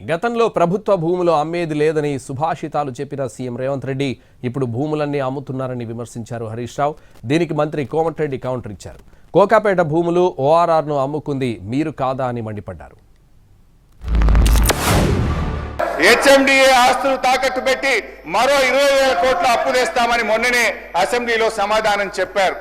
గతంలో ప్రభుత్వ భూములు అమ్మేది లేదని సుభాషితాలు చెప్పిన సీఎం రేవంత్ రెడ్డి ఇప్పుడు భూములన్నీ అమ్ముతున్నారని విమర్శించారు హరీష్ రావు. దీనికి మంత్రి కోమటిరెడ్డి కౌంటర్ ఇచ్చారు. కోకాపేట భూములు ఓఆర్ఆర్ను అమ్ముకుంది మీరు కాదా అని మండిపడ్డారు. హెచ్ఎండిఏ ఆస్తులు తాకట్టు పెట్టి మరో 20,000 కోట్ల అప్పు తెస్తామని మొన్ననే అసెంబ్లీలో సమాధానం చెప్పారు.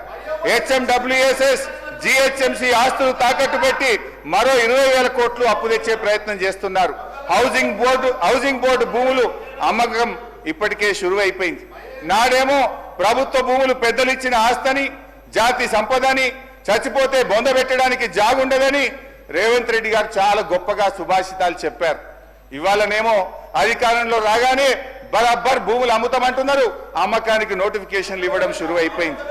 హెచ్ఎండబ్ల్యూఎస్ఎస్ జిహెచ్ఎంసీ ఆస్తులు తాకట్టు పెట్టి మరో 20,000 కోట్లు అప్పు తెచ్చే ప్రయత్నం చేస్తున్నారు. హౌసింగ్ బోర్డు భూములు అమ్మకం ఇప్పటికే షురువైపోయింది. నాడేమో ప్రభుత్వ భూములు పెద్దలు ఇచ్చిన ఆస్తని, జాతి సంపదని, చచ్చిపోతే బొంద పెట్టడానికి జాగుండదని రేవంత్ రెడ్డి గారు చాలా గొప్పగా సుభాషితాలు చెప్పారు. ఇవాళనేమో అధికారంలో రాగానే బరాబర్ భూములు అమ్ముతామంటున్నారు. అమ్మకానికి నోటిఫికేషన్లు ఇవ్వడం షురువైపోయింది.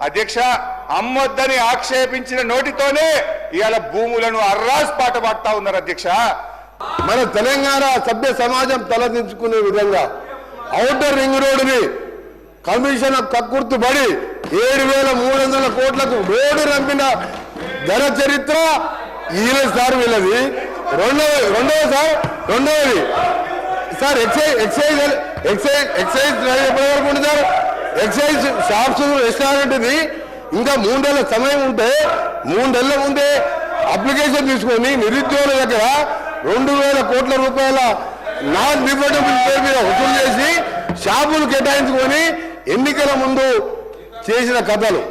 అధ్యక్ష, అమ్మొద్దని ఆక్షేపించిన నోటితోనే ఇవాళ భూములను అర్రాస్ పాట పాడుతా ఉన్నారు. అధ్యక్ష, మన తెలంగాణ సభ్య సమాజం తలదించుకునే విధంగా ఔటర్ రింగ్ రోడ్డుని కమిషన్ కక్కుర్తుపడి 7,300 కోట్లకు రోడ్డు రంపిన ఘన చరిత్ర ఈయన సార్ వీళ్ళది. రెండవది సార్ ఎక్సైజ్ ఎప్పటి వరకు ఉంది సార్? ఎక్సైజ్ షాప్స్ రెస్టారెంట్ది ఇంకా 3 నెలల సమయం ఉంటే 3 నెలల ముందే అప్లికేషన్ తీసుకొని నిరుద్యోగుల దగ్గర 2,000 కోట్ల రూపాయల నాన్ రిఫండబుల్ పేరు మీద వసూలు చేసి షాపులు కేటాయించుకొని ఎన్నికల ముందు చేసిన కథలు.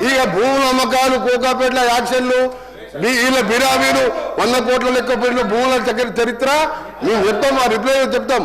ఇక భూముల అమ్మకాలు, కోకాపేట్ల యాక్షన్లు, వీళ్ళ బిరామీలు 100 కోట్ల లెక్క పెట్టిన భూముల చరిత్ర మేము చెప్తాం, ఆ రిప్లై చెప్తాం.